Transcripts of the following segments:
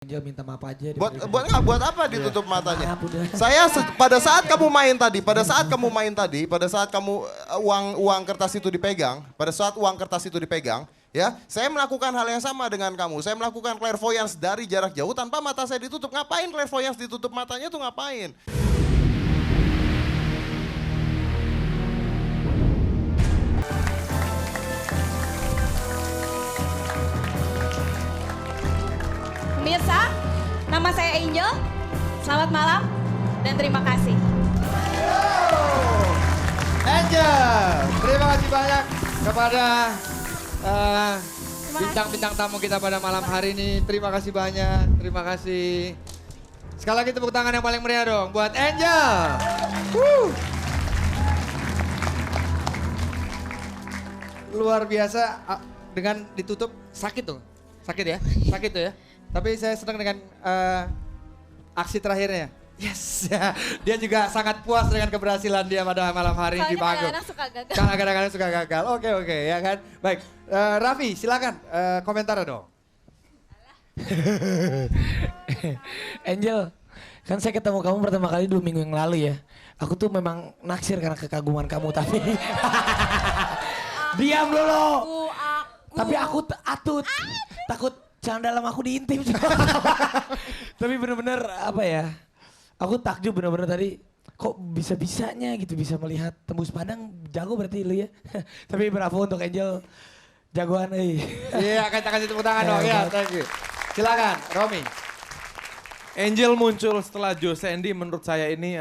Angel minta maaf aja. Buat apa ditutup matanya? Maaf, udah. Pada saat kamu main tadi, pada saat kamu uang kertas itu dipegang, ya, saya melakukan hal yang sama dengan kamu. Saya melakukan clairvoyance dari jarak jauh tanpa mata saya ditutup. Ngapain clairvoyance ditutup matanya tuh ngapain? Pemirsa, nama saya Angel. Selamat malam dan terima kasih. Angel, terima kasih banyak kepada bintang-bintang tamu kita pada malam hari ini. Terima kasih banyak, terima kasih. Sekali lagi tepuk tangan yang paling meriah dong buat Angel. Luar biasa dengan ditutup sakit tuh, sakit tuh ya. Tapi saya senang dengan aksi terakhirnya. Yes, ya. Dia juga sangat puas dengan keberhasilan dia pada malam hari ini di panggung. Kadang-kadang suka gagal. Kadang-kadang suka gagal. Oke, ya kan. Baik, Raffi silakan komentar dong. Angel, kan saya ketemu kamu pertama kali 2 minggu yang lalu ya. Aku tuh memang naksir karena kekaguman kamu tapi diam dulu. Tapi aku takut jangan dalam aku diintip. Tapi bener-bener apa ya? Aku takjub bener-bener tadi. Kok bisa-bisanya gitu bisa melihat tembus padang, jago berarti lu ya. Tapi bravo untuk Angel, jagoan Iya, kita kasih tepuk tangan dong. Ya, thank you. Silakan, Romi. Angel muncul setelah Joe Sandy, menurut saya ini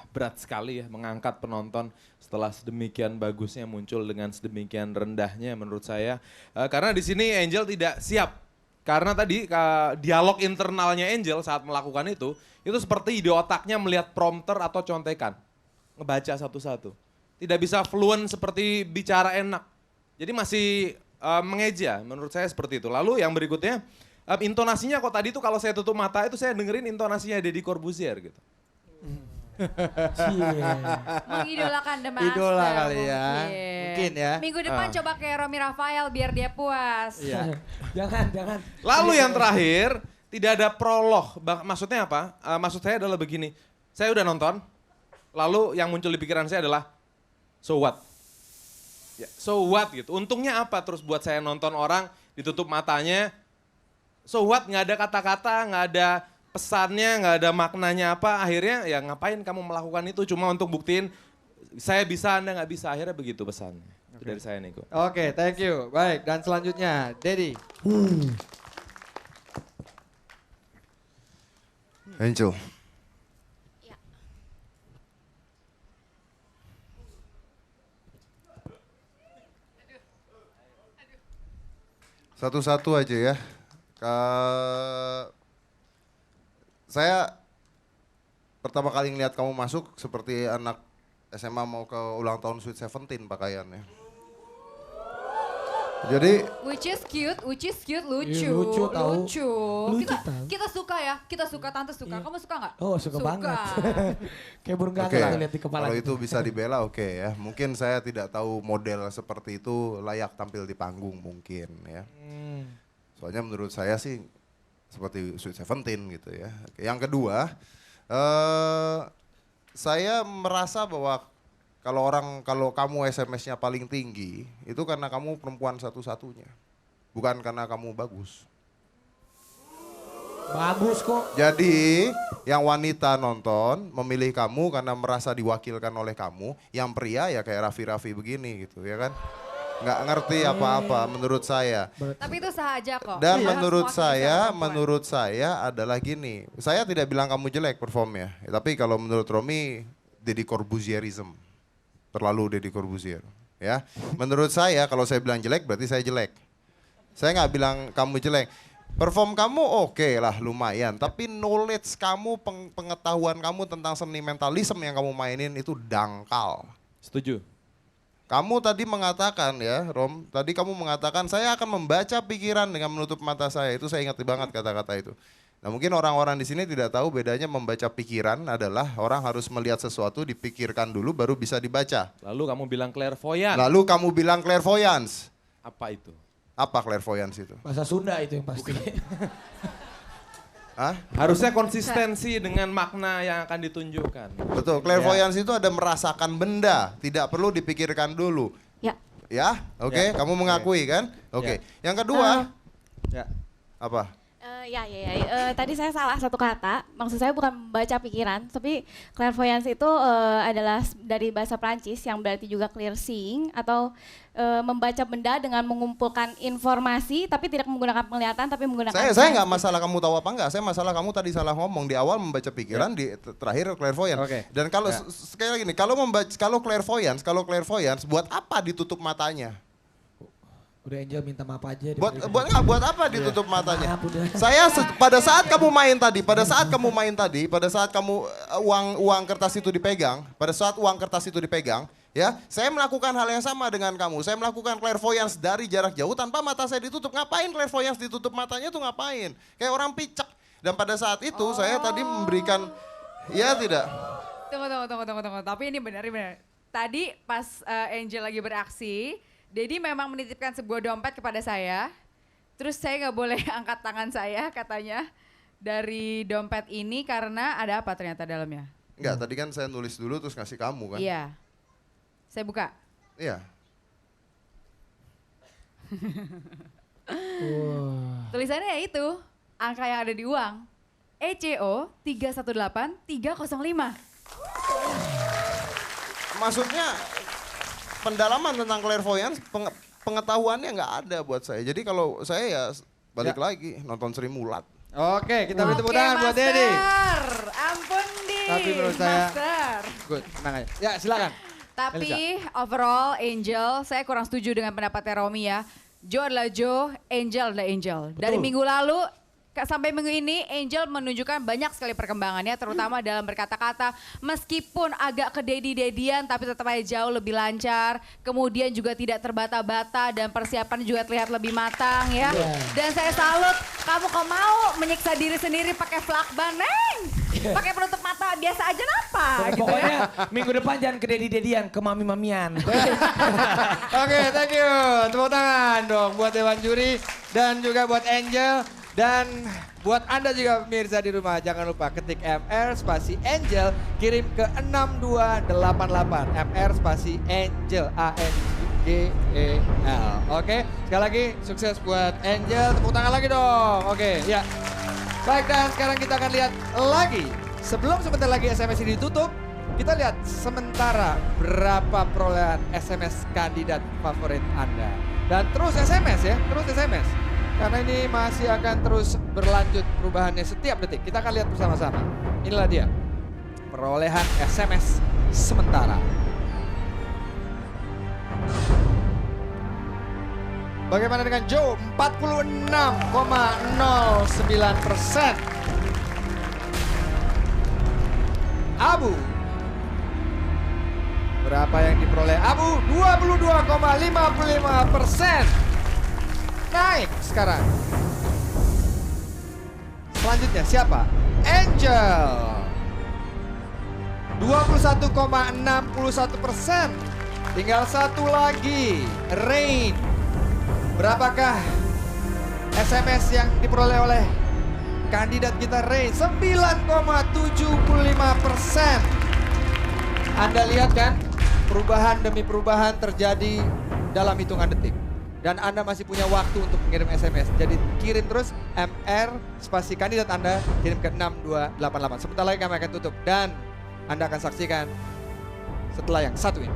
berat sekali ya mengangkat penonton setelah sedemikian bagusnya muncul dengan sedemikian rendahnya menurut saya. Karena di sini Angel tidak siap. Karena tadi dialog internalnya Angel saat melakukan itu seperti di otaknya melihat prompter atau contekan. Ngebaca satu-satu. Tidak bisa fluent seperti bicara enak. Jadi masih mengeja, menurut saya seperti itu. Lalu yang berikutnya, intonasinya kok tadi tuh kalau saya tutup mata itu saya dengerin intonasinya Deddy Corbuzier gitu. Mengidolakan The Master. Idola kali ya. Mungkin ya. Minggu depan coba kayak Romi Rafael biar dia puas. Iya. jangan. Lalu yang terakhir, tidak ada prolog. Maksudnya apa? Maksud saya adalah begini, saya udah nonton, lalu yang muncul di pikiran saya adalah, so what? Ya, so what gitu. Untungnya apa terus buat saya nonton orang ditutup matanya, so what? Nggak ada kata-kata, nggak ada pesannya, nggak ada maknanya apa. Akhirnya ya ngapain kamu melakukan itu cuma untuk buktiin saya bisa, Anda nggak bisa. Akhirnya begitu pesannya. Itu dari saya Niko. Oke, thank you. Baik, dan selanjutnya Dedi. Angel. Ya. Satu-satu aja ya. Saya pertama kali ngeliat kamu masuk seperti anak SMA mau ke ulang tahun Sweet Seventeen pakaiannya. Jadi Which is cute, lucu. Iya, lucu tahu. Lucu. Lucu Kita, tahu. kita suka ya, tante suka. Kamu suka nggak? Oh suka banget. Kayak burung oke, gagak lihat di kepala. kalau gitu. itu bisa dibela oke ya. Mungkin saya tidak tahu model seperti itu layak tampil di panggung mungkin ya. Soalnya menurut saya sih seperti Sweet Seventeen gitu ya. Oke, yang kedua, saya merasa bahwa kalau kamu SMS-nya paling tinggi, itu karena kamu perempuan satu-satunya. Bukan karena kamu bagus. Bagus kok. Jadi yang wanita nonton memilih kamu karena merasa diwakilkan oleh kamu. Yang pria ya kayak Raffi begini gitu ya kan. Nggak ngerti apa-apa menurut saya. Tapi itu sah aja kok. Dan Harus menurut saya adalah gini. Saya tidak bilang kamu jelek performnya. Tapi kalau menurut Romi, Deddy Corbuzierism. Terlalu Deddy Corbuzier. Ya. Menurut saya kalau saya bilang jelek berarti saya jelek. Saya nggak bilang kamu jelek. Perform kamu oke lah lumayan. Tapi knowledge kamu, pengetahuan kamu tentang sentimentalisme yang kamu mainin itu dangkal. Setuju. Kamu tadi mengatakan ya, Rom, tadi kamu mengatakan saya akan membaca pikiran dengan menutup mata saya. Itu saya ingat banget kata-kata itu. Nah mungkin orang-orang di sini tidak tahu bedanya membaca pikiran adalah orang harus melihat sesuatu, dipikirkan dulu baru bisa dibaca. Lalu kamu bilang clairvoyant. Lalu kamu bilang clairvoyance. Apa itu? Apa clairvoyance itu? Bahasa Sunda itu yang pasti. Hah? Harusnya konsistensi dengan makna yang akan ditunjukkan. Betul, clairvoyance itu ada merasakan benda, tidak perlu dipikirkan dulu. Ya. Ya, oke, Ya. kamu mengakui kan? Oke. Yang kedua, Ya. apa? Tadi saya salah satu kata. Maksud saya bukan membaca pikiran, tapi clairvoyance itu adalah dari bahasa Prancis yang berarti juga clear seeing atau membaca benda dengan mengumpulkan informasi tapi tidak menggunakan penglihatan tapi menggunakan. Saya nggak masalah kamu tahu apa enggak. Saya masalah kamu tadi salah ngomong di awal membaca pikiran, di terakhir clairvoyance. Oke. Dan kalau sekali lagi nih, kalau clairvoyance, buat apa ditutup matanya? Udah Angel minta maaf aja. Buat apa ditutup matanya? Maaf, udah. Pada saat kamu main tadi, pada saat kamu uang kertas itu dipegang, ya, saya melakukan hal yang sama dengan kamu. Saya melakukan clairvoyance dari jarak jauh tanpa mata saya ditutup. Ngapain clairvoyance ditutup matanya tuh ngapain? Kayak orang picek. Dan pada saat itu saya tadi memberikan, ya tidak. Tunggu. Tapi ini benar. Tadi pas Angel lagi beraksi, Dedi memang menitipkan sebuah dompet kepada saya. Terus saya nggak boleh angkat tangan saya katanya dari dompet ini karena ada apa ternyata dalamnya. Enggak, tadi kan saya nulis dulu terus ngasih kamu kan? Iya. Saya buka. Iya. Tulisannya ya itu, angka yang ada di uang. ECO 318305. Maksudnya pendalaman tentang clairvoyance, pengetahuannya nggak ada buat saya. Jadi kalau saya ya balik lagi nonton Sri Mulat. Oke, kita beri tepuk tangan buat Dedi. Ampun Di. Tapi menurut saya, Master. good, tenang aja. Ya silakan. Tapi overall Angel, saya kurang setuju dengan pendapatnya Romi ya. Joe adalah Joe, Angel adalah Angel. Dari minggu lalu sampai minggu ini Angel menunjukkan banyak sekali perkembangannya, terutama dalam berkata-kata. Meskipun agak kededi-dedian tapi tetap aja jauh lebih lancar. Kemudian juga tidak terbata-bata dan persiapan juga terlihat lebih matang ya. Dan saya salut, kamu kok mau menyiksa diri sendiri pakai flakban, Neng? Pakai penutup mata biasa aja napa? Gitu Pokoknya ya. minggu depan jangan ke dedi-dedian, ke mami-mamian. Oke, thank you. Tepuk tangan dong buat Dewan Juri dan juga buat Angel. Dan buat Anda juga pemirsa di rumah, jangan lupa ketik MR spasi Angel, kirim ke 6288. MR spasi Angel, ANGEL. Oke, sekali lagi sukses buat Angel. Tepuk tangan lagi dong. Oke, ya. Baik, dan sekarang kita akan lihat lagi. Sebelum sebentar lagi SMS ini ditutup, kita lihat sementara berapa perolehan SMS kandidat favorit Anda. Dan terus SMS ya, terus SMS. Karena ini masih akan terus berlanjut perubahannya setiap detik. Kita akan lihat bersama-sama. Inilah dia perolehan SMS sementara. Bagaimana dengan Joe? 46,09%. Abu. Berapa yang diperoleh Abu? 22,55%. Naik sekarang. Selanjutnya siapa? Angel. 21,61%. Tinggal satu lagi. Rain. Berapakah SMS yang diperoleh oleh kandidat kita Rain? 9,75%. Anda lihat kan? Perubahan demi perubahan terjadi dalam hitungan detik. Dan Anda masih punya waktu untuk mengirim SMS. Jadi kirim terus MR spasi kandidat Anda, kirim ke 6288. Sebentar lagi kami akan tutup dan Anda akan saksikan setelah yang satu ini.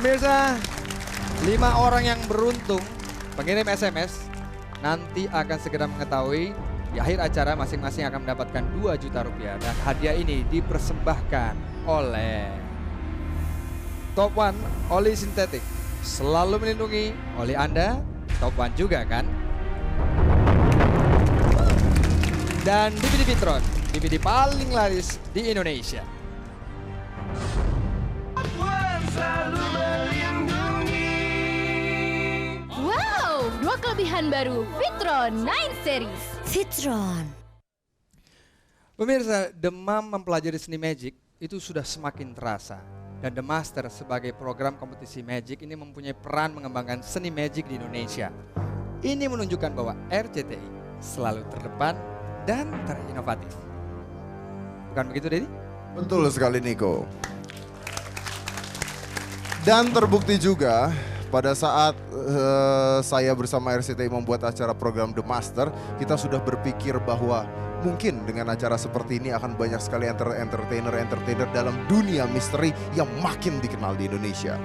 Pemirsa, 5 orang yang beruntung pengirim SMS nanti akan segera mengetahui di akhir acara masing-masing akan mendapatkan 2 juta rupiah. Dan hadiah ini dipersembahkan oleh Top One Oli Sintetik. Selalu melindungi oli Anda, Top One juga kan? Dan DVD Vitron, DVD paling laris di Indonesia. Wow, 2 kelebihan baru Vitron 9 Series. Citron. Pemirsa, demam mempelajari seni magic itu sudah semakin terasa. Dan The Master sebagai program kompetisi magic ini mempunyai peran mengembangkan seni magic di Indonesia. Ini menunjukkan bahwa RCTI selalu terdepan dan terinovatif. Bukan begitu, Dedi? Betul sekali, Niko. Dan terbukti juga pada saat saya bersama RCTI membuat acara program The Master, kita sudah berpikir bahwa mungkin dengan acara seperti ini akan banyak sekali entertainer dalam dunia misteri yang makin dikenal di Indonesia.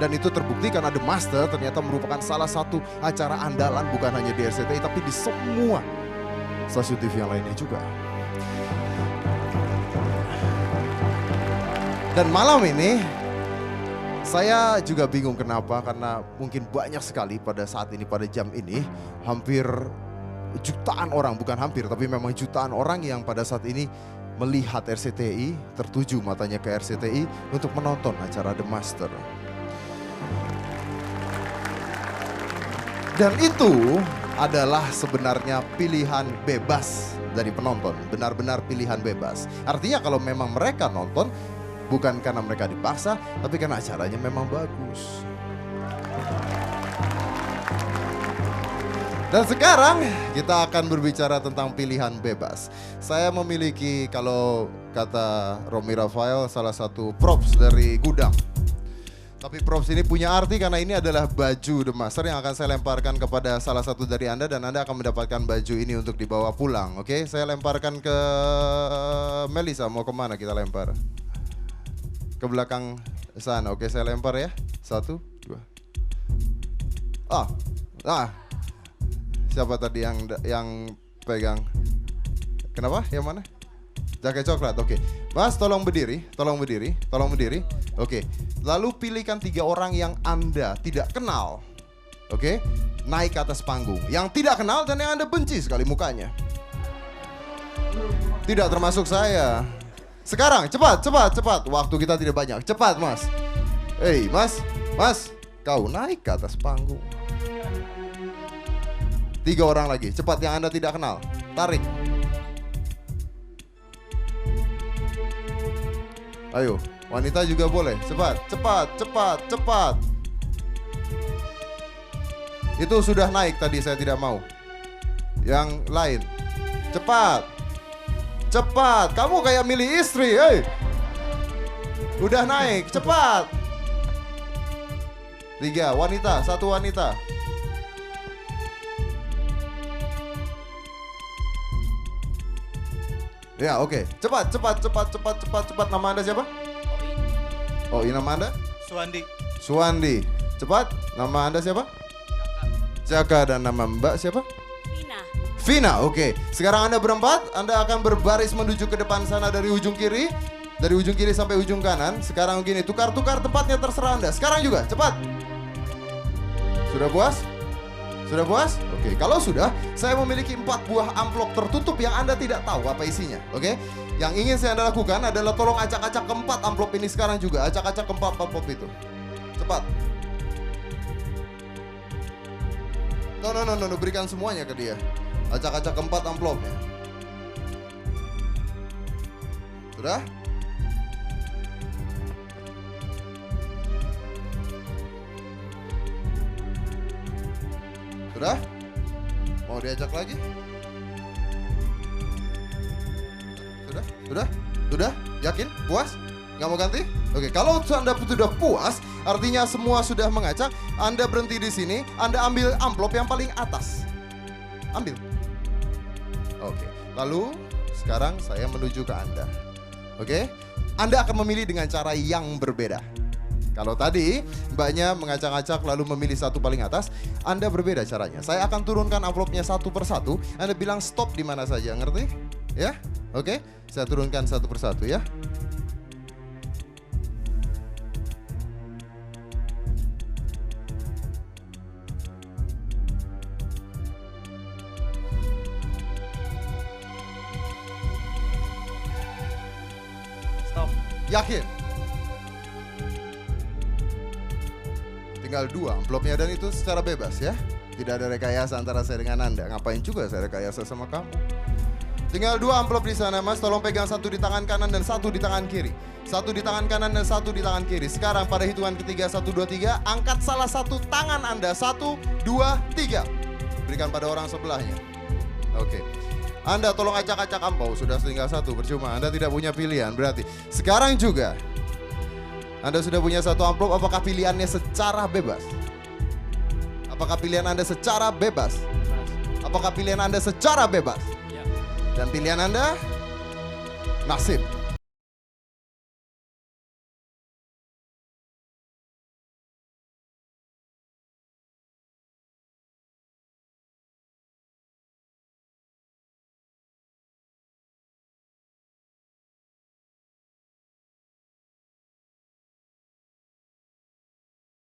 Dan itu terbukti karena The Master ternyata merupakan salah satu acara andalan bukan hanya di RCTI tapi di semua stasiun TV yang lainnya juga. Dan malam ini saya juga bingung kenapa, karena mungkin banyak sekali pada saat ini, pada jam ini, hampir jutaan orang, bukan hampir tapi memang jutaan orang yang pada saat ini melihat RCTI, tertuju matanya ke RCTI untuk menonton acara The Master. Dan itu adalah sebenarnya pilihan bebas dari penonton, benar-benar pilihan bebas. Artinya kalau memang mereka nonton, bukan karena mereka dipaksa, tapi karena acaranya memang bagus. Dan sekarang kita akan berbicara tentang pilihan bebas. Saya memiliki, kalau kata Romi Rafael, salah satu props dari gudang. Tapi props ini punya arti karena ini adalah baju The Master yang akan saya lemparkan kepada salah satu dari Anda. Dan Anda akan mendapatkan baju ini untuk dibawa pulang. Oke, saya lemparkan ke Melisa. Mau kemana kita lempar? Ke belakang sana. Oke, saya lempar ya. 1, 2. Siapa tadi yang pegang? Kenapa? Yang mana? Jaket coklat. Oke. Mas, tolong berdiri. Oke. Lalu pilihkan 3 orang yang Anda tidak kenal. Oke. Naik ke atas panggung. Yang tidak kenal dan yang Anda benci sekali mukanya. Tidak termasuk saya. Sekarang, cepat. Waktu kita tidak banyak. Cepat, Mas. Mas, kau naik ke atas panggung. 3 orang lagi, cepat, yang Anda tidak kenal. Tarik. Ayo, wanita juga boleh. Cepat. Itu sudah naik tadi, saya tidak mau. Yang lain. Cepat. Kamu kayak milih istri, Udah naik, cepat. 3 wanita, 1 wanita. Ya, oke. Cepat. Nama Anda siapa? Oh, ini nama Anda? Suwandi. Cepat. Nama Anda siapa? Jaka. Dan nama Mbak siapa? Vina, oke. Sekarang Anda berempat, Anda akan berbaris menuju ke depan sana dari ujung kiri. Dari ujung kiri sampai ujung kanan. Sekarang gini, tukar-tukar tempatnya, terserah Anda. Sekarang juga, cepat. Sudah puas? Oke, kalau sudah, saya memiliki 4 buah amplop tertutup yang Anda tidak tahu apa isinya. Oke? Yang ingin saya Anda lakukan adalah tolong acak-acak keempat amplop ini sekarang juga. Acak-acak keempat amplop itu. Cepat. No, berikan semuanya ke dia. Acak-acak keempat amplopnya. Sudah? Sudah? Mau diajak lagi? Sudah? Yakin? Puas? Nggak mau ganti? Oke, kalau Anda sudah puas, artinya semua sudah mengacak, Anda berhenti di sini, Anda ambil amplop yang paling atas. Ambil. Oke, lalu sekarang saya menuju ke Anda. Oke? Anda akan memilih dengan cara yang berbeda. Kalau tadi mbaknya mengacak-acak lalu memilih satu paling atas, Anda berbeda caranya. Saya akan turunkan amplopnya satu persatu. Anda bilang stop di mana saja, ngerti? Ya? Oke? Saya turunkan satu persatu ya. Stop. Yakin? Tinggal 2 amplopnya dan itu secara bebas ya. Tidak ada rekayasa antara saya dengan Anda. Ngapain juga saya rekayasa sama kamu? Tinggal 2 amplop di sana, Mas. Tolong pegang 1 di tangan kanan dan 1 di tangan kiri. 1 di tangan kanan dan 1 di tangan kiri. Sekarang pada hitungan ketiga 1, 2, 3, angkat salah satu tangan Anda. 1, 2, 3. Berikan pada orang sebelahnya. Oke. Anda tolong acak-acak ampau. Sudah tinggal 1, percuma. Anda tidak punya pilihan. Berarti sekarang juga Anda sudah punya 1 amplop. Apakah pilihannya secara bebas? Apakah pilihan Anda secara bebas? Apakah pilihan Anda secara bebas? Dan pilihan Anda? Nasib.